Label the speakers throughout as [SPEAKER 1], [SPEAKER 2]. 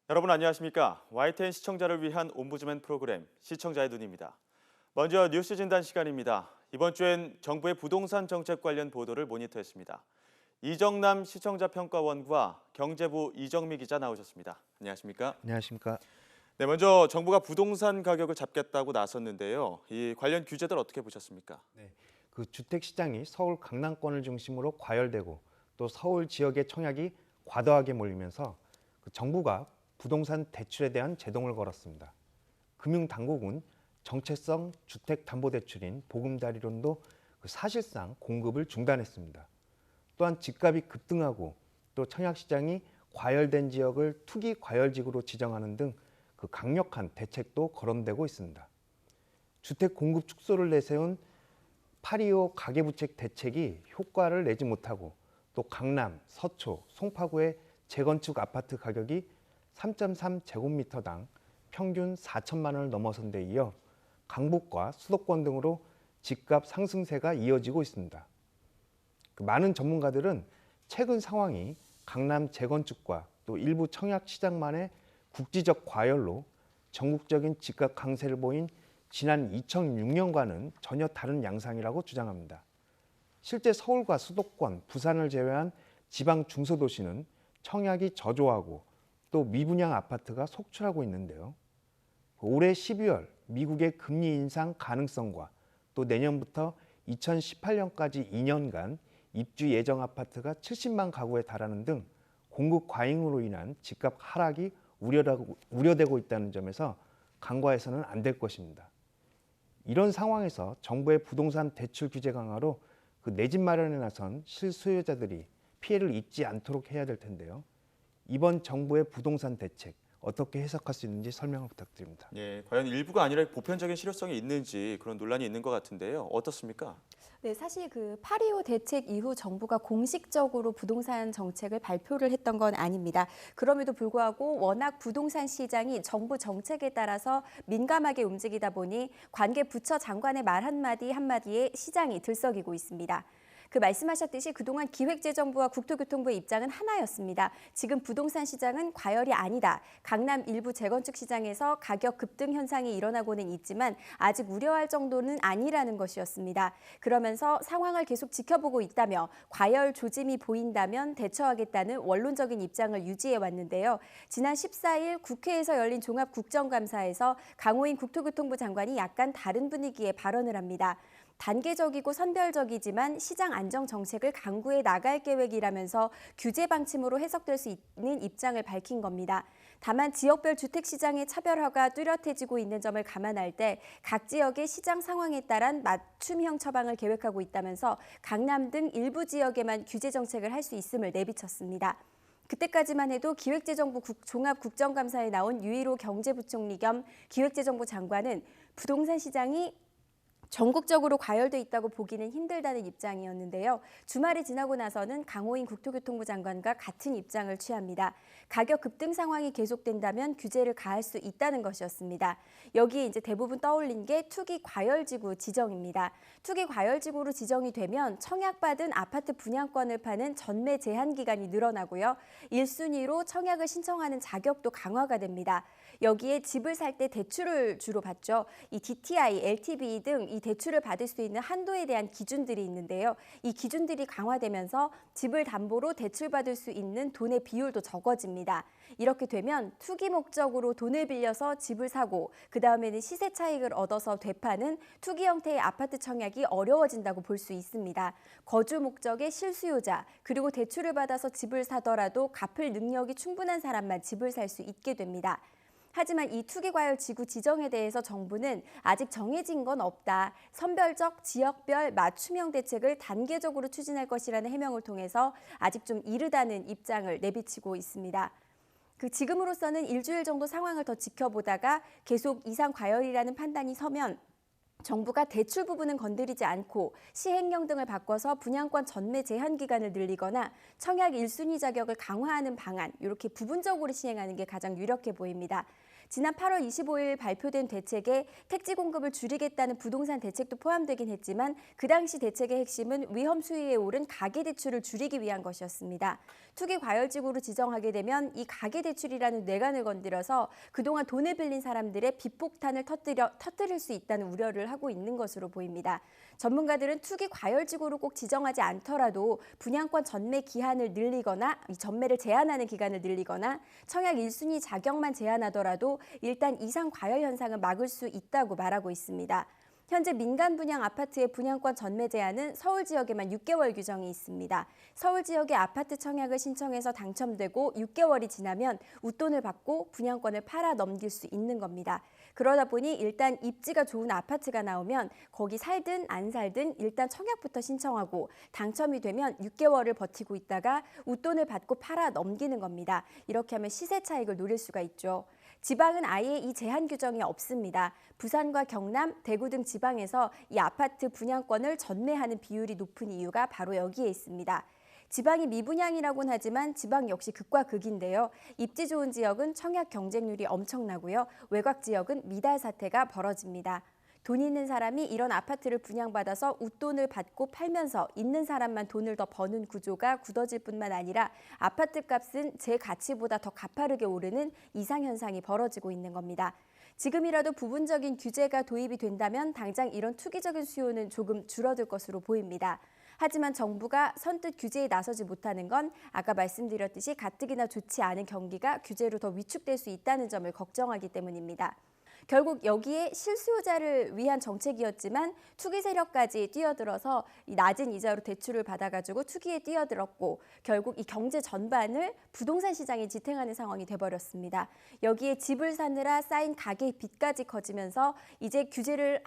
[SPEAKER 1] 여러분 안녕하십니까? YTN 시청자를 위한 옴부즈맨 프로그램 시청자의 눈입니다. 먼저 뉴스 진단 시간입니다. 이번 주엔 정부의 부동산 정책 관련 보도를 모니터했습니다. 이정남 시청자평가원과 경제부 이정미 기자 나오셨습니다. 안녕하십니까?
[SPEAKER 2] 안녕하십니까?
[SPEAKER 1] 네, 먼저 정부가 부동산 가격을 잡겠다고 나섰는데요. 이 관련 규제들 어떻게 보셨습니까?
[SPEAKER 2] 네, 그 주택 시장이 서울 강남권을 중심으로 과열되고 또 서울 지역의 청약이 과도하게 몰리면서 정부가 부동산 대출에 대한 제동을 걸었습니다. 금융당국은 정체성 주택담보대출인 보금자리론도 사실상 공급을 중단했습니다. 또한 집값이 급등하고 또 청약시장이 과열된 지역을 투기 과열지구로 지정하는 등 강력한 대책도 거론되고 있습니다. 주택 공급 축소를 내세운 8.25 가계부채 대책이 효과를 내지 못하고 또 강남, 서초, 송파구의 재건축 아파트 가격이 3.3제곱미터당 평균 4천만 원을 넘어선 데 이어 강북과 수도권 등으로 집값 상승세가 이어지고 있습니다. 많은 전문가들은 최근 상황이 강남 재건축과 또 일부 청약 시장만의 국지적 과열로 전국적인 집값 강세를 보인 지난 2006년과는 전혀 다른 양상이라고 주장합니다. 실제 서울과 수도권, 부산을 제외한 지방 중소도시는 청약이 저조하고 또 미분양 아파트가 속출하고 있는데요. 올해 12월 미국의 금리 인상 가능성과 또 내년부터 2018년까지 2년간 입주 예정 아파트가 70만 가구에 달하는 등 공급 과잉으로 인한 집값 하락이 우려되고 있다는 점에서 간과해서는 안 될 것입니다. 이런 상황에서 정부의 부동산 대출 규제 강화로 내 집 마련에 나선 실수요자들이 피해를 입지 않도록 해야 될 텐데요. 이번 정부의 부동산 대책 어떻게 해석할 수 있는지 설명을 부탁드립니다.
[SPEAKER 1] 예, 과연 일부가 아니라 보편적인 실효성이 있는지 그런 논란이 있는 것 같은데요. 어떻습니까?
[SPEAKER 3] 네, 사실 그 8.25 대책 이후 정부가 공식적으로 부동산 정책을 발표를 했던 건 아닙니다. 그럼에도 불구하고 워낙 부동산 시장이 정부 정책에 따라서 민감하게 움직이다 보니 관계 부처 장관의 말 한마디에 시장이 들썩이고 있습니다. 그 말씀하셨듯이 그동안 기획재정부와 국토교통부의 입장은 하나였습니다. 지금 부동산 시장은 과열이 아니다. 강남 일부 재건축 시장에서 가격 급등 현상이 일어나고는 있지만 아직 우려할 정도는 아니라는 것이었습니다. 그러면서 상황을 계속 지켜보고 있다며 과열 조짐이 보인다면 대처하겠다는 원론적인 입장을 유지해 왔는데요. 지난 14일 국회에서 열린 종합국정감사에서 강호인 국토교통부 장관이 약간 다른 분위기의 발언을 합니다. 단계적이고 선별적이지만 시장 안정 정책을 강구해 나갈 계획이라면서 규제 방침으로 해석될 수 있는 입장을 밝힌 겁니다. 다만 지역별 주택시장의 차별화가 뚜렷해지고 있는 점을 감안할 때 각 지역의 시장 상황에 따른 맞춤형 처방을 계획하고 있다면서 강남 등 일부 지역에만 규제 정책을 할 수 있음을 내비쳤습니다. 그때까지만 해도 기획재정부 종합국정감사에 나온 유일호 경제부총리 겸 기획재정부 장관은 부동산 시장이 전국적으로 과열돼 있다고 보기는 힘들다는 입장이었는데요. 주말이 지나고 나서는 강호인 국토교통부 장관과 같은 입장을 취합니다. 가격 급등 상황이 계속된다면 규제를 가할 수 있다는 것이었습니다. 여기에 이제 대부분 떠올린 게 투기 과열지구 지정입니다. 투기 과열지구로 지정이 되면 청약받은 아파트 분양권을 파는 전매 제한 기간이 늘어나고요. 1순위로 청약을 신청하는 자격도 강화가 됩니다. 여기에 집을 살 때 대출을 주로 받죠. 이 DTI, LTV 등 이 대출을 받을 수 있는 한도에 대한 기준들이 있는데요. 이 기준들이 강화되면서 집을 담보로 대출받을 수 있는 돈의 비율도 적어집니다. 이렇게 되면 투기 목적으로 돈을 빌려서 집을 사고 그 다음에는 시세 차익을 얻어서 되파는 투기 형태의 아파트 청약이 어려워진다고 볼 수 있습니다. 거주 목적의 실수요자 그리고 대출을 받아서 집을 사더라도 갚을 능력이 충분한 사람만 집을 살 수 있게 됩니다. 하지만 이 투기과열 지구 지정에 대해서 정부는 아직 정해진 건 없다. 선별적, 지역별 맞춤형 대책을 단계적으로 추진할 것이라는 해명을 통해서 아직 좀 이르다는 입장을 내비치고 있습니다. 지금으로서는 일주일 정도 상황을 더 지켜보다가 계속 이상 과열이라는 판단이 서면 정부가 대출 부분은 건드리지 않고 시행령 등을 바꿔서 분양권 전매 제한 기간을 늘리거나 청약 1순위 자격을 강화하는 방안 이렇게 부분적으로 시행하는 게 가장 유력해 보입니다. 지난 8월 25일 발표된 대책에 택지 공급을 줄이겠다는 부동산 대책도 포함되긴 했지만 그 당시 대책의 핵심은 위험 수위에 오른 가계대출을 줄이기 위한 것이었습니다. 투기 과열지구로 지정하게 되면 이 가계대출이라는 뇌관을 건드려서 그동안 돈을 빌린 사람들의 빚폭탄을 터뜨릴 수 있다는 우려를 하고 있는 것으로 보입니다. 전문가들은 투기 과열지구로 꼭 지정하지 않더라도 분양권 전매 기한을 늘리거나 이 전매를 제한하는 기간을 늘리거나 청약 1순위 자격만 제한하더라도 일단 이상 과열 현상은 막을 수 있다고 말하고 있습니다. 현재 민간 분양 아파트의 분양권 전매 제한은 서울 지역에만 6개월 규정이 있습니다. 서울 지역의 아파트 청약을 신청해서 당첨되고 6개월이 지나면 웃돈을 받고 분양권을 팔아 넘길 수 있는 겁니다. 그러다 보니 일단 입지가 좋은 아파트가 나오면 거기 살든 안 살든 일단 청약부터 신청하고 당첨이 되면 6개월을 버티고 있다가 웃돈을 받고 팔아 넘기는 겁니다. 이렇게 하면 시세 차익을 노릴 수가 있죠. 지방은 아예 이 제한 규정이 없습니다. 부산과 경남, 대구 등 지방에서 이 아파트 분양권을 전매하는 비율이 높은 이유가 바로 여기에 있습니다. 지방이 미분양이라고는 하지만 지방 역시 극과 극인데요. 입지 좋은 지역은 청약 경쟁률이 엄청나고요. 외곽 지역은 미달 사태가 벌어집니다. 돈 있는 사람이 이런 아파트를 분양받아서 웃돈을 받고 팔면서 있는 사람만 돈을 더 버는 구조가 굳어질 뿐만 아니라 아파트 값은 제 가치보다 더 가파르게 오르는 이상현상이 벌어지고 있는 겁니다. 지금이라도 부분적인 규제가 도입이 된다면 당장 이런 투기적인 수요는 조금 줄어들 것으로 보입니다. 하지만 정부가 선뜻 규제에 나서지 못하는 건 아까 말씀드렸듯이 가뜩이나 좋지 않은 경기가 규제로 더 위축될 수 있다는 점을 걱정하기 때문입니다. 결국 여기에 실수요자를 위한 정책이었지만 투기 세력까지 뛰어들어서 이 낮은 이자로 대출을 받아가지고 투기에 뛰어들었고 결국 이 경제 전반을 부동산 시장이 지탱하는 상황이 돼버렸습니다. 여기에 집을 사느라 쌓인 가계 빚까지 커지면서 이제 규제를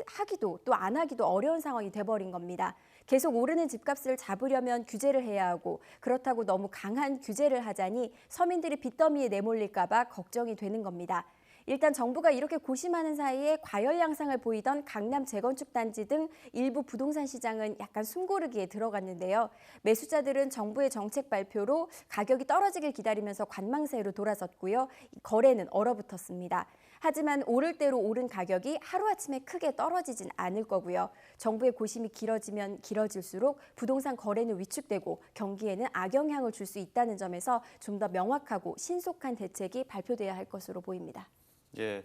[SPEAKER 3] 하기도 또 안 하기도 어려운 상황이 돼버린 겁니다. 계속 오르는 집값을 잡으려면 규제를 해야 하고 그렇다고 너무 강한 규제를 하자니 서민들이 빚더미에 내몰릴까 봐 걱정이 되는 겁니다. 일단 정부가 이렇게 고심하는 사이에 과열 양상을 보이던 강남 재건축 단지 등 일부 부동산 시장은 약간 숨고르기에 들어갔는데요. 매수자들은 정부의 정책 발표로 가격이 떨어지길 기다리면서 관망세로 돌아섰고요. 거래는 얼어붙었습니다. 하지만 오를 대로 오른 가격이 하루아침에 크게 떨어지진 않을 거고요. 정부의 고심이 길어지면 길어질수록 부동산 거래는 위축되고 경기에는 악영향을 줄 수 있다는 점에서 좀 더 명확하고 신속한 대책이 발표돼야 할 것으로 보입니다.
[SPEAKER 1] 예,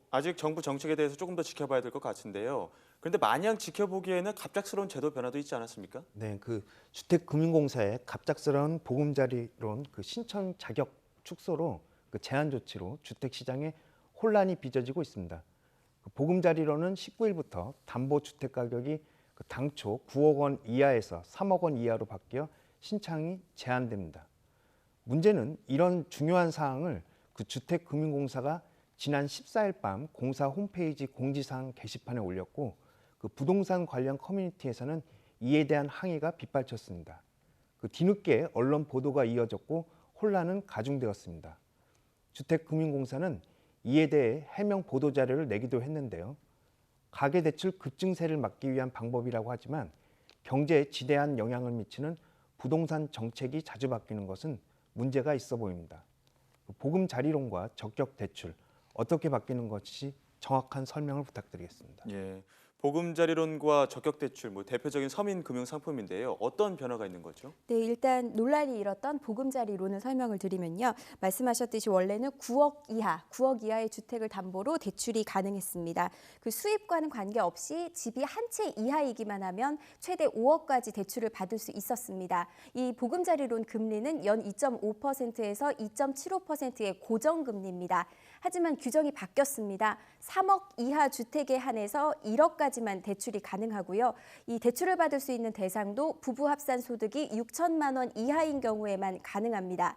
[SPEAKER 1] 아직 정부 정책에 대해서 조금 더 지켜봐야 될 것 같은데요. 그런데 마냥 지켜보기에는 갑작스러운 제도 변화도 있지 않았습니까?
[SPEAKER 2] 네, 그 주택금융공사의 갑작스러운 보금자리론 그 신청 자격 축소로 그 제한 조치로 주택 시장에 혼란이 빚어지고 있습니다. 그 보금자리론은 19일부터 담보 주택 가격이 그 당초 9억 원 이하에서 3억 원 이하로 바뀌어 신청이 제한됩니다. 문제는 이런 중요한 사항을 그 주택금융공사가 지난 14일 밤 공사 홈페이지 공지사항 게시판에 올렸고 그 부동산 관련 커뮤니티에서는 이에 대한 항의가 빗발쳤습니다. 그 뒤늦게 언론 보도가 이어졌고 혼란은 가중되었습니다. 주택금융공사는 이에 대해 해명 보도 자료를 내기도 했는데요. 가계대출 급증세를 막기 위한 방법이라고 하지만 경제에 지대한 영향을 미치는 부동산 정책이 자주 바뀌는 것은 문제가 있어 보입니다. 보금자리론과 적격대출 어떻게 바뀌는 것이 정확한 설명을 부탁드리겠습니다.
[SPEAKER 1] 예, 보금자리론과 적격대출 대표적인 서민 금융 상품인데요. 어떤 변화가 있는 거죠?
[SPEAKER 3] 네, 일단 논란이 일었던 보금자리론을 설명을 드리면요. 말씀하셨듯이 원래는 9억 이하의 주택을 담보로 대출이 가능했습니다. 그 수입과는 관계없이 집이 한 채 이하이기만 하면 최대 5억까지 대출을 받을 수 있었습니다. 이 보금자리론 금리는 연 2.5%에서 2.75%의 고정금리입니다. 하지만 규정이 바뀌었습니다. 3억 이하 주택에 한해서 1억까지만 대출이 가능하고요. 이 대출을 받을 수 있는 대상도 부부 합산 소득이 6천만 원 이하인 경우에만 가능합니다.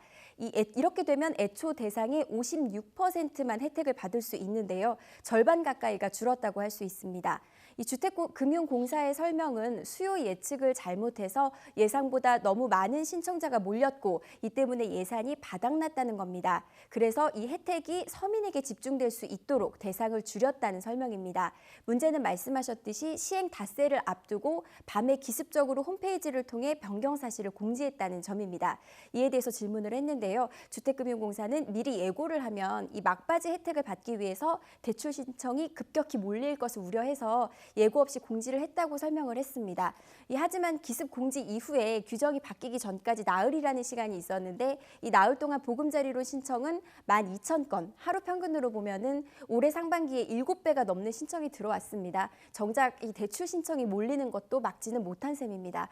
[SPEAKER 3] 이렇게 되면 애초 대상의 56%만 혜택을 받을 수 있는데요. 절반 가까이가 줄었다고 할 수 있습니다. 이 주택금융공사의 설명은 수요 예측을 잘못해서 예상보다 너무 많은 신청자가 몰렸고 이 때문에 예산이 바닥났다는 겁니다. 그래서 이 혜택이 서민에게 집중될 수 있도록 대상을 용량을 줄였다는 설명입니다. 문제는 말씀하셨듯이 시행 닷새를 앞두고 밤에 기습적으로 홈페이지를 통해 변경 사실을 공지했다는 점입니다. 이에 대해서 질문을 했는데요. 주택금융공사는 미리 예고를 하면 이 막바지 혜택을 받기 위해서 대출 신청이 급격히 몰릴 것을 우려해서 예고 없이 공지를 했다고 설명을 했습니다. 하지만 기습 공지 이후에 규정이 바뀌기 전까지 나흘이라는 시간이 있었는데 이 나흘 동안 보금자리로 신청은 12,000건, 하루 평균으로 보면은 올해 상반기에 7배가 넘는 신청이 들어왔습니다. 정작 이 대출 신청이 몰리는 것도 막지는 못한 셈입니다.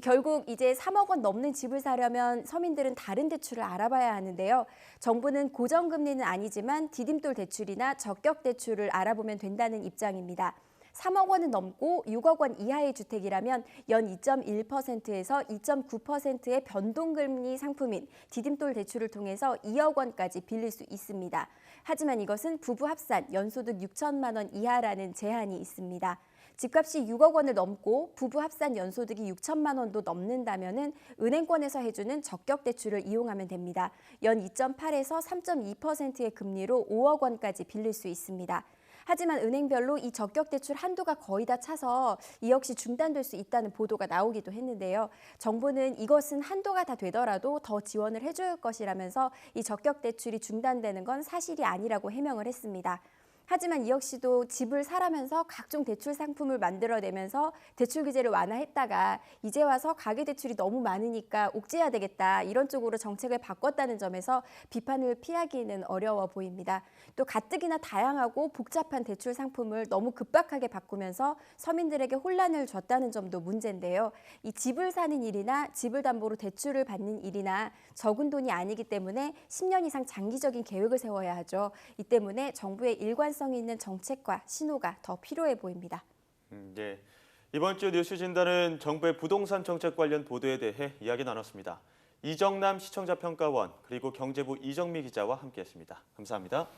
[SPEAKER 3] 결국 이제 3억 원 넘는 집을 사려면 서민들은 다른 대출을 알아봐야 하는데요. 정부는 고정금리는 아니지만 디딤돌 대출이나 적격 대출을 알아보면 된다는 입장입니다. 3억 원은 넘고 6억 원 이하의 주택이라면 연 2.1%에서 2.9%의 변동금리 상품인 디딤돌 대출을 통해서 2억 원까지 빌릴 수 있습니다. 하지만 이것은 부부 합산 연소득 6천만 원 이하라는 제한이 있습니다. 집값이 6억 원을 넘고 부부 합산 연소득이 6천만 원도 넘는다면은 은행권에서 해주는 적격 대출을 이용하면 됩니다. 연 2.8에서 3.2%의 금리로 5억 원까지 빌릴 수 있습니다. 하지만 은행별로 이 적격 대출 한도가 거의 다 차서 이 역시 중단될 수 있다는 보도가 나오기도 했는데요. 정부는 이것은 한도가 다 되더라도 더 지원을 해줄 것이라면서 이 적격 대출이 중단되는 건 사실이 아니라고 해명을 했습니다. 하지만 이 역시도 집을 사라면서 각종 대출 상품을 만들어내면서 대출 규제를 완화했다가 이제 와서 가계대출이 너무 많으니까 옥죄해야 되겠다 이런 쪽으로 정책을 바꿨다는 점에서 비판을 피하기는 어려워 보입니다. 또 가뜩이나 다양하고 복잡한 대출 상품을 너무 급박하게 바꾸면서 서민들에게 혼란을 줬다는 점도 문제인데요. 이 집을 사는 일이나 집을 담보로 대출을 받는 일이나 적은 돈이 아니기 때문에 10년 이상 장기적인 계획을 세워야 하죠. 이 때문에 정부의 일관성 있는 정책과 신호가 더 필요해 보입니다.
[SPEAKER 1] 예. 이번 주 뉴스 진단은 정부의 부동산 정책 관련 보도에 대해 이야기 나눴습니다. 이정남 시청자 평가원 그리고 경제부 이정미 기자와 함께했습니다. 감사합니다.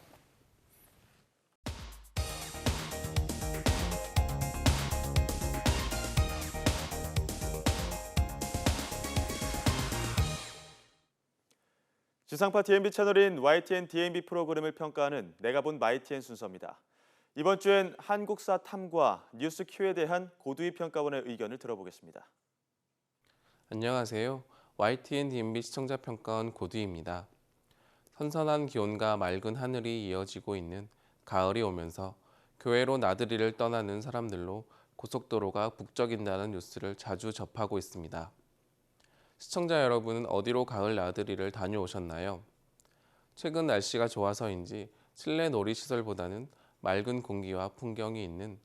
[SPEAKER 1] 지상파 DMB 채널인 YTN DMB 프로그램을 평가하는 내가 본 YTN 순서입니다. 이번 주엔 한국사 탐과 뉴스 Q에 대한 고두희 평가원의 의견을 들어보겠습니다.
[SPEAKER 4] 안녕하세요. YTN DMB 시청자 평가원 고두희입니다. 선선한 기온과 맑은 하늘이 이어지고 있는 가을이 오면서 교외로 나들이를 떠나는 사람들로 고속도로가 북적인다는 뉴스를 자주 접하고 있습니다. 시청자 여러분은 어디로 가을 나들이를 다녀오셨나요? 최근 날씨가 좋아서인지 실내 놀이시설보다는 맑은 공기와 풍경이 있는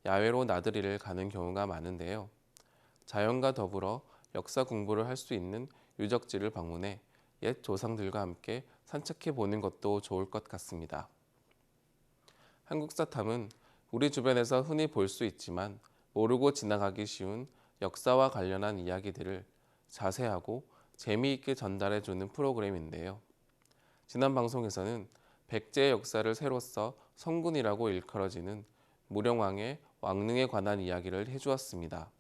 [SPEAKER 4] 야외로 나들이를 가는 경우가 많은데요. 자연과 더불어 역사 공부를 할 수 있는 유적지를 방문해 옛 조상들과 함께 산책해 보는 것도 좋을 것 같습니다. 한국사탐은 우리 주변에서 흔히 볼 수 있지만 모르고 지나가기 쉬운 역사와 관련한 이야기들을 자세하고 재미있게 전달해주는 프로그램인데요. 지난 방송에서는 백제의 역사를 새로 써 성군이라고 일컬어지는 무령왕의 왕릉에 관한 이야기를 해주었습니다.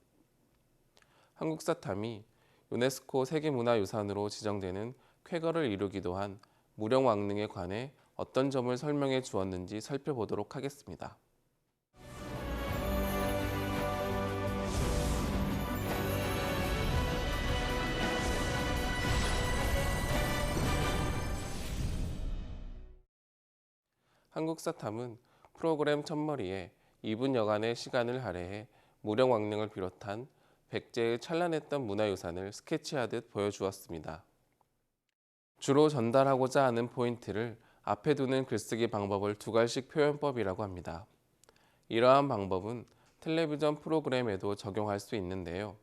[SPEAKER 4] 한국사탐이 유네스코 세계문화유산으로 지정되는 쾌거를 이루기도 한 무령왕릉에 관해 어떤 점을 설명해 주었는지 살펴보도록 하겠습니다. 한국사탐은 프로그램 첫머리에 2분여간의 시간을 할애해 무령왕릉을 비롯한 백제의 찬란했던 문화유산을 스케치하듯 보여주었습니다. 주로 전달하고자 하는 포인트를 앞에 두는 글쓰기 방법을 두갈식 표현법이라고 합니다. 이러한 방법은 텔레비전 프로그램에도 적용할 수 있는데요.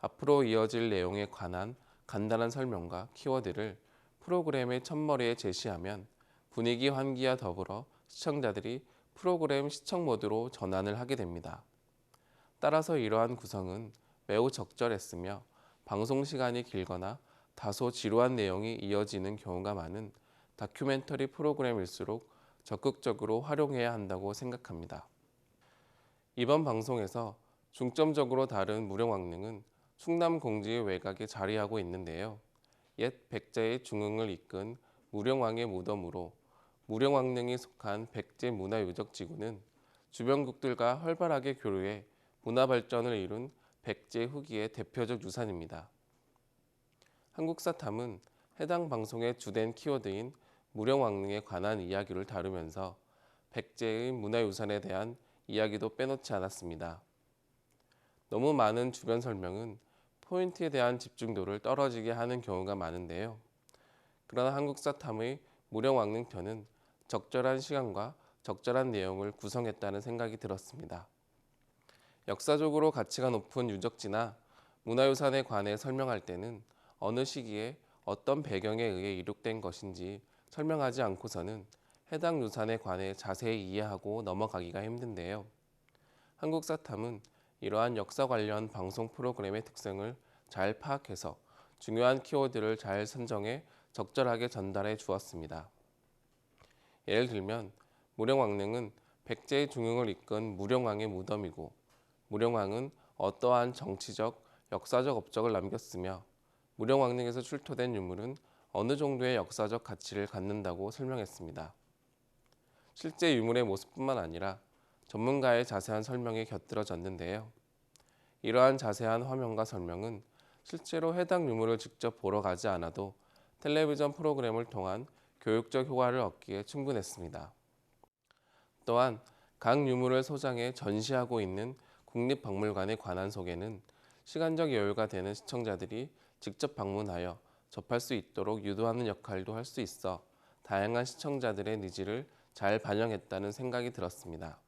[SPEAKER 4] 앞으로 이어질 내용에 관한 간단한 설명과 키워드를 프로그램의 첫머리에 제시하면 분위기 환기와 더불어 시청자들이 프로그램 시청 모드로 전환을 하게 됩니다. 따라서 이러한 구성은 매우 적절했으며 방송 시간이 길거나 다소 지루한 내용이 이어지는 경우가 많은 다큐멘터리 프로그램일수록 적극적으로 활용해야 한다고 생각합니다. 이번 방송에서 중점적으로 다룬 무령왕릉은 충남 공주의 외곽에 자리하고 있는데요. 옛 백제의 중흥을 이끈 무령왕의 무덤으로 무령왕릉이 속한 백제 문화유적지구는 주변국들과 활발하게 교류해 문화 발전을 이룬 백제 후기의 대표적 유산입니다. 한국사탐은 해당 방송의 주된 키워드인 무령왕릉에 관한 이야기를 다루면서 백제의 문화유산에 대한 이야기도 빼놓지 않았습니다. 너무 많은 주변 설명은 포인트에 대한 집중도를 떨어지게 하는 경우가 많은데요. 그러나 한국사탐의 무령왕릉 편은 적절한 시간과 적절한 내용을 구성했다는 생각이 들었습니다. 역사적으로 가치가 높은 유적지나 문화유산에 관해 설명할 때는 어느 시기에 어떤 배경에 의해 이룩된 것인지 설명하지 않고서는 해당 유산에 관해 자세히 이해하고 넘어가기가 힘든데요. 한국사탐은 이러한 역사 관련 방송 프로그램의 특성을 잘 파악해서 중요한 키워드를 잘 선정해 적절하게 전달해 주었습니다. 예를 들면 무령왕릉은 백제의 중흥을 이끈 무령왕의 무덤이고 무령왕은 어떠한 정치적, 역사적 업적을 남겼으며 무령왕릉에서 출토된 유물은 어느 정도의 역사적 가치를 갖는다고 설명했습니다. 실제 유물의 모습뿐만 아니라 전문가의 자세한 설명이 곁들여졌는데요. 이러한 자세한 화면과 설명은 실제로 해당 유물을 직접 보러 가지 않아도 텔레비전 프로그램을 통한 교육적 효과를 얻기에 충분했습니다. 또한 각 유물을 소장해 전시하고 있는 국립박물관에 관한 소개는 시간적 여유가 되는 시청자들이 직접 방문하여 접할 수 있도록 유도하는 역할도 할 수 있어 다양한 시청자들의 니즈를 잘 반영했다는 생각이 들었습니다.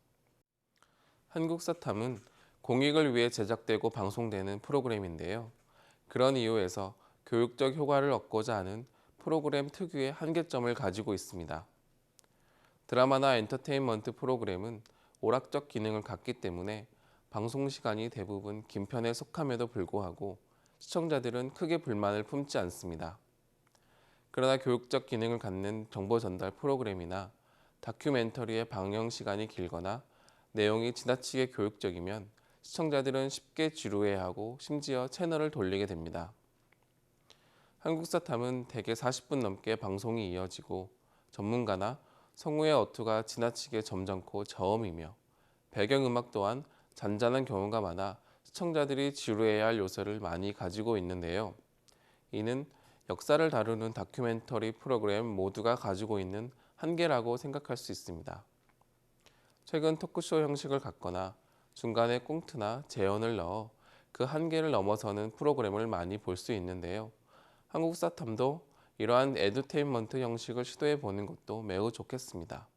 [SPEAKER 4] 한국사탐은 공익을 위해 제작되고 방송되는 프로그램인데요. 그런 이유에서 교육적 효과를 얻고자 하는 프로그램 특유의 한계점을 가지고 있습니다. 드라마나 엔터테인먼트 프로그램은 오락적 기능을 갖기 때문에 방송 시간이 대부분 긴 편에 속함에도 불구하고 시청자들은 크게 불만을 품지 않습니다. 그러나 교육적 기능을 갖는 정보 전달 프로그램이나 다큐멘터리의 방영 시간이 길거나 내용이 지나치게 교육적이면 시청자들은 쉽게 지루해하고 심지어 채널을 돌리게 됩니다. 한국사탐은 대개 40분 넘게 방송이 이어지고 전문가나 성우의 어투가 지나치게 점잖고 저음이며 배경음악 또한 잔잔한 경우가 많아 시청자들이 지루해야 할 요소를 많이 가지고 있는데요. 이는 역사를 다루는 다큐멘터리 프로그램 모두가 가지고 있는 한계라고 생각할 수 있습니다. 최근 토크쇼 형식을 갖거나 중간에 꽁트나 재연을 넣어 그 한계를 넘어서는 프로그램을 많이 볼 수 있는데요. 한국사탐도 이러한 에듀테인먼트 형식을 시도해 보는 것도 매우 좋겠습니다.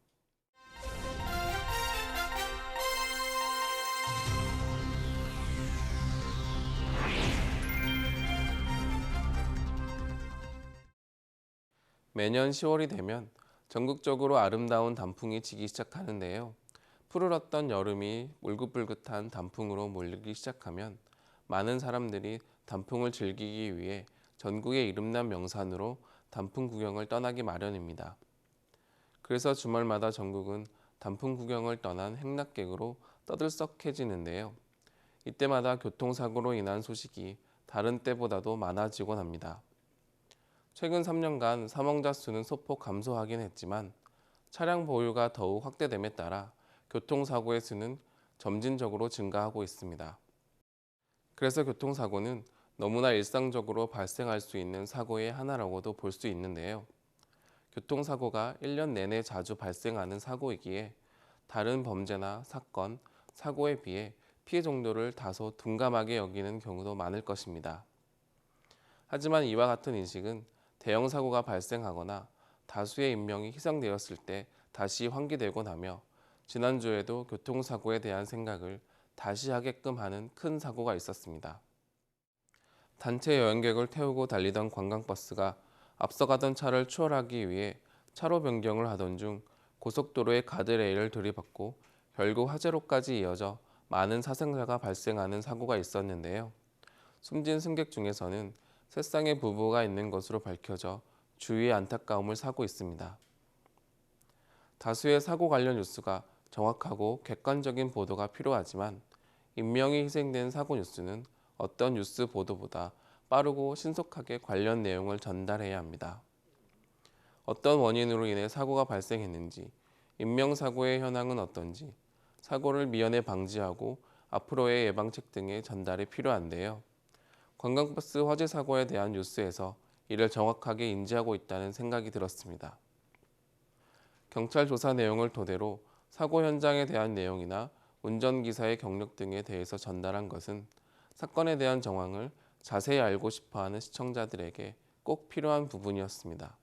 [SPEAKER 4] 매년 10월이 되면 전국적으로 아름다운 단풍이 지기 시작하는데요. 푸르렀던 여름이 울긋불긋한 단풍으로 몰리기 시작하면 많은 사람들이 단풍을 즐기기 위해 전국의 이름난 명산으로 단풍 구경을 떠나기 마련입니다. 그래서 주말마다 전국은 단풍 구경을 떠난 행락객으로 떠들썩해지는데요. 이때마다 교통사고로 인한 소식이 다른 때보다도 많아지곤 합니다. 최근 3년간 사망자 수는 소폭 감소하긴 했지만 차량 보유가 더욱 확대됨에 따라 교통사고의 수는 점진적으로 증가하고 있습니다. 그래서 교통사고는 너무나 일상적으로 발생할 수 있는 사고의 하나라고도 볼 수 있는데요. 교통사고가 1년 내내 자주 발생하는 사고이기에 다른 범죄나 사건, 사고에 비해 피해 정도를 다소 둔감하게 여기는 경우도 많을 것입니다. 하지만 이와 같은 인식은 대형 사고가 발생하거나 다수의 인명이 희생되었을 때 다시 환기되곤 하며 지난주에도 교통사고에 대한 생각을 다시 하게끔 하는 큰 사고가 있었습니다. 단체 여행객을 태우고 달리던 관광버스가 앞서가던 차를 추월하기 위해 차로 변경을 하던 중 고속도로의 가드레일을 들이받고 결국 화재로까지 이어져 많은 사상자가 발생하는 사고가 있었는데요. 숨진 승객 중에서는 세 쌍의 부부가 있는 것으로 밝혀져 주위의 안타까움을 사고 있습니다. 다수의 사고 관련 뉴스가 정확하고 객관적인 보도가 필요하지만 인명이 희생된 사고 뉴스는 어떤 뉴스 보도보다 빠르고 신속하게 관련 내용을 전달해야 합니다. 어떤 원인으로 인해 사고가 발생했는지, 인명사고의 현황은 어떤지, 사고를 미연에 방지하고 앞으로의 예방책 등의 전달이 필요한데요. 관광버스 화재 사고에 대한 뉴스에서 이를 정확하게 인지하고 있다는 생각이 들었습니다. 경찰 조사 내용을 토대로 사고 현장에 대한 내용이나 운전기사의 경력 등에 대해서 전달한 것은 사건에 대한 정황을 자세히 알고 싶어하는 시청자들에게 꼭 필요한 부분이었습니다.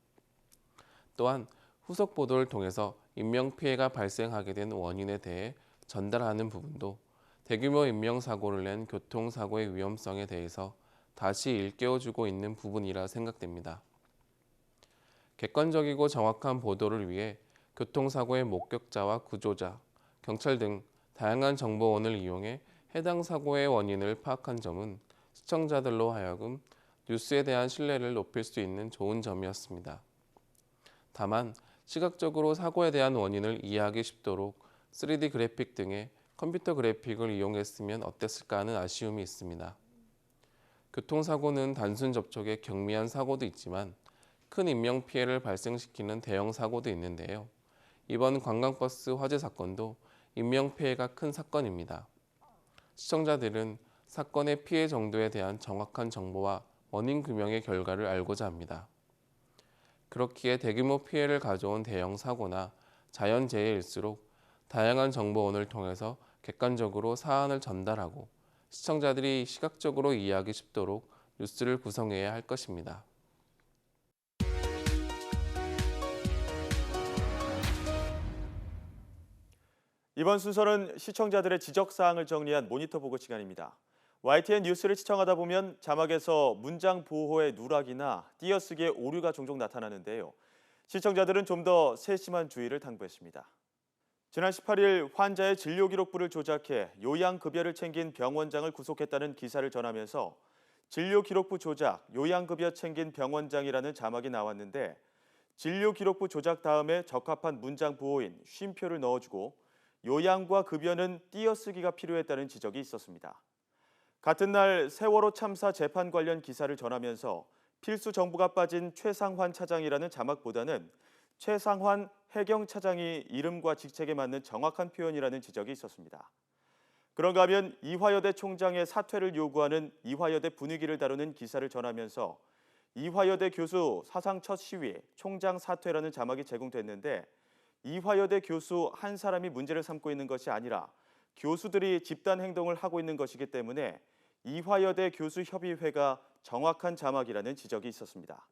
[SPEAKER 4] 또한 후속 보도를 통해서 인명피해가 발생하게 된 원인에 대해 전달하는 부분도 대규모 인명사고를 낸 교통사고의 위험성에 대해서 다시 일깨워주고 있는 부분이라 생각됩니다. 객관적이고 정확한 보도를 위해 교통사고의 목격자와 구조자, 경찰 등 다양한 정보원을 이용해 해당 사고의 원인을 파악한 점은 시청자들로 하여금 뉴스에 대한 신뢰를 높일 수 있는 좋은 점이었습니다. 다만 시각적으로 사고에 대한 원인을 이해하기 쉽도록 3D 그래픽 등의 컴퓨터 그래픽을 이용했으면 어땠을까 하는 아쉬움이 있습니다. 교통사고는 단순 접촉의 경미한 사고도 있지만 큰 인명피해를 발생시키는 대형 사고도 있는데요. 이번 관광버스 화재 사건도 인명피해가 큰 사건입니다. 시청자들은 사건의 피해 정도에 대한 정확한 정보와 원인 규명의 결과를 알고자 합니다. 그렇기에 대규모 피해를 가져온 대형 사고나 자연재해일수록 다양한 정보원을 통해서 객관적으로 사안을 전달하고 시청자들이 시각적으로 이해하기 쉽도록 뉴스를 구성해야 할 것입니다.
[SPEAKER 1] 이번 순서는 시청자들의 지적사항을 정리한 모니터 보고 시간입니다. YTN 뉴스를 시청하다 보면 자막에서 문장 보호의 누락이나 띄어쓰기의 오류가 종종 나타나는데요. 시청자들은 좀 더 세심한 주의를 당부했습니다. 지난 18일 환자의 진료기록부를 조작해 요양급여를 챙긴 병원장을 구속했다는 기사를 전하면서 진료기록부 조작, 요양급여 챙긴 병원장이라는 자막이 나왔는데 진료기록부 조작 다음에 적합한 문장 보호인 쉼표를 넣어주고 요양과 급여는 띄어쓰기가 필요했다는 지적이 있었습니다. 같은 날 세월호 참사 재판 관련 기사를 전하면서 필수 정보가 빠진 최상환 차장이라는 자막보다는 최상환 해경차장이 이름과 직책에 맞는 정확한 표현이라는 지적이 있었습니다. 그런가 하면 이화여대 총장의 사퇴를 요구하는 이화여대 분위기를 다루는 기사를 전하면서 이화여대 교수 사상 첫 시위, 총장 사퇴라는 자막이 제공됐는데 이화여대 교수 한 사람이 문제를 삼고 있는 것이 아니라 교수들이 집단 행동을 하고 있는 것이기 때문에 이화여대 교수협의회가 정확한 자막이라는 지적이 있었습니다.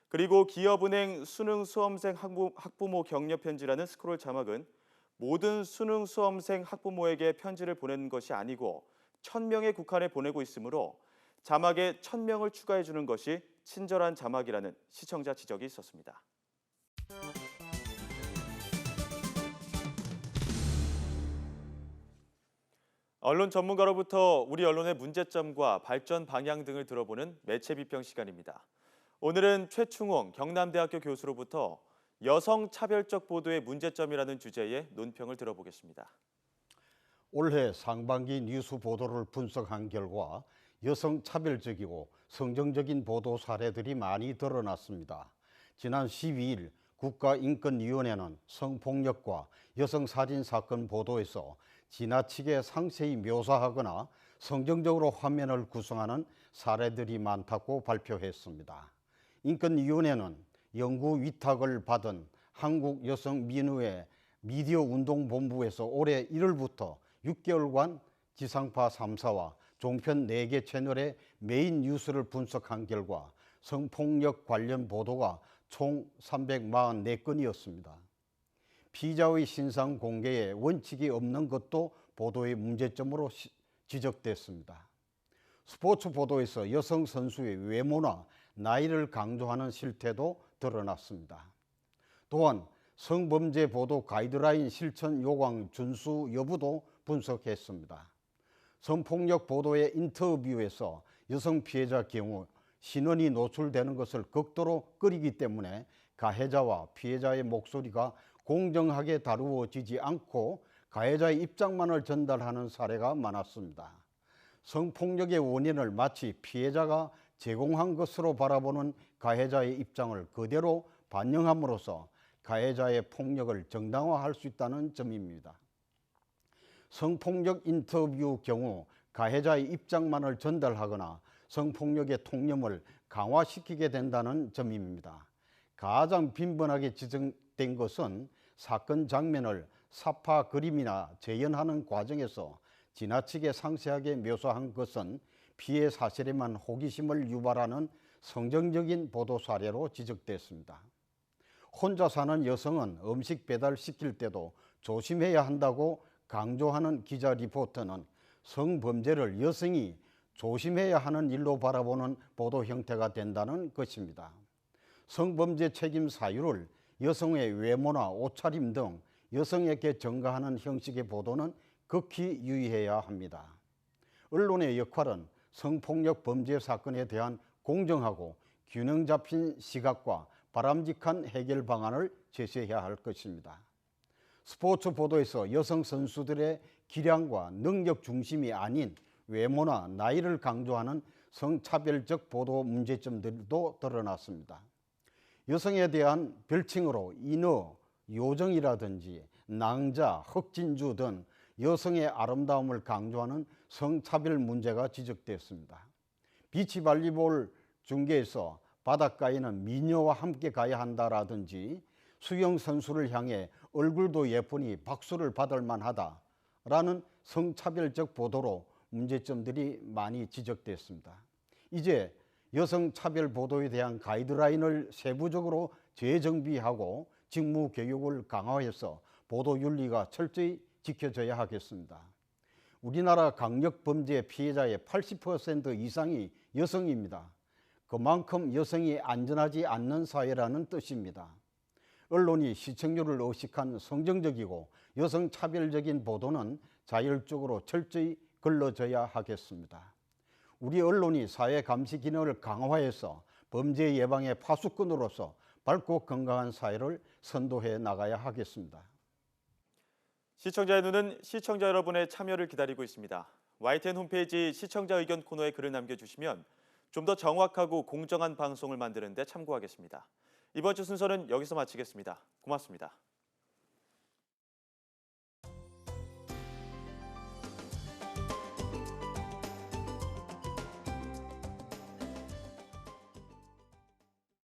[SPEAKER 1] 그리고 기업은행 수능 수험생 학부모 격려 편지라는 스크롤 자막은 모든 수능 수험생 학부모에게 편지를 보내는 것이 아니고 1000명의 국한에 보내고 있으므로 자막에 1000명을 추가해 주는 것이 친절한 자막이라는 시청자 지적이 있었습니다. 언론 전문가로부터 우리 언론의 문제점과 발전 방향 등을 들어보는 매체 비평 시간입니다. 오늘은 최충홍 경남대학교 교수로부터 여성 차별적 보도의 문제점이라는 주제의 논평을 들어보겠습니다.
[SPEAKER 5] 올해 상반기 뉴스 보도를 분석한 결과 여성 차별적이고 성정적인 보도 사례들이 많이 드러났습니다. 지난 12일 국가인권위원회는 성폭력과 여성살인 사건 보도에서 지나치게 상세히 묘사하거나 성정적으로 화면을 구성하는 사례들이 많다고 발표했습니다. 인권위원회는 연구 위탁을 받은 한국여성민우회 미디어운동본부에서 올해 1월부터 6개월간 지상파 3사와 종편 4개 채널의 메인 뉴스를 분석한 결과 성폭력 관련 보도가 총 344건이었습니다. 피의자의 신상 공개에 원칙이 없는 것도 보도의 문제점으로 지적됐습니다. 스포츠 보도에서 여성 선수의 외모나 나이를 강조하는 실태도 드러났습니다. 또한 성범죄 보도 가이드라인 실천 요강 준수 여부도 분석했습니다. 성폭력 보도의 인터뷰에서 여성 피해자 경우 신원이 노출되는 것을 극도로 꺼리기 때문에 가해자와 피해자의 목소리가 공정하게 다루어지지 않고 가해자의 입장만을 전달하는 사례가 많았습니다. 성폭력의 원인을 마치 피해자가 제공한 것으로 바라보는 가해자의 입장을 그대로 반영함으로써 가해자의 폭력을 정당화할 수 있다는 점입니다. 성폭력 인터뷰 경우 가해자의 입장만을 전달하거나 성폭력의 통념을 강화시키게 된다는 점입니다. 가장 빈번하게 지적된 것은 사건 장면을 사파 그림이나 재현하는 과정에서 지나치게 상세하게 묘사한 것은 피해 사실에만 호기심을 유발하는 성정적인 보도 사례로 지적됐습니다. 혼자 사는 여성은 음식 배달시킬 때도 조심해야 한다고 강조하는 기자 리포터는 성범죄를 여성이 조심해야 하는 일로 바라보는 보도 형태가 된다는 것입니다. 성범죄 책임 사유를 여성의 외모나 옷차림 등 여성에게 전가하는 형식의 보도는 극히 유의해야 합니다. 언론의 역할은 성폭력 범죄 사건에 대한 공정하고 균형 잡힌 시각과 바람직한 해결 방안을 제시해야 할 것입니다. 스포츠 보도에서 여성 선수들의 기량과 능력 중심이 아닌 외모나 나이를 강조하는 성차별적 보도 문제점들도 드러났습니다. 여성에 대한 별칭으로 인어, 요정이라든지 낭자, 흑진주 등 여성의 아름다움을 강조하는 성차별 문제가 지적됐습니다. 비치 발리볼 중계에서 바닷가에는 미녀와 함께 가야 한다라든지 수영 선수를 향해 얼굴도 예쁘니 박수를 받을 만하다라는 성차별적 보도로 문제점들이 많이 지적됐습니다. 이제 여성차별 보도에 대한 가이드라인을 세부적으로 재정비하고 직무 교육을 강화해서 보도 윤리가 철저히 지켜져야 하겠습니다. 우리나라 강력범죄 피해자의 80% 이상이 여성입니다. 그만큼 여성이 안전하지 않는 사회라는 뜻입니다. 언론이 시청률을 의식한 성정적이고 여성차별적인 보도는 자율적으로 철저히 걸러져야 하겠습니다. 우리 언론이 사회 감시 기능을 강화해서 범죄 예방의 파수꾼으로서 밝고 건강한 사회를 선도해 나가야 하겠습니다.
[SPEAKER 1] 시청자의 눈은 시청자 여러분의 참여를 기다리고 있습니다. YTN 홈페이지 시청자 의견 코너에 글을 남겨주시면 좀 더 정확하고 공정한 방송을 만드는 데 참고하겠습니다. 이번 주 순서는 여기서 마치겠습니다. 고맙습니다.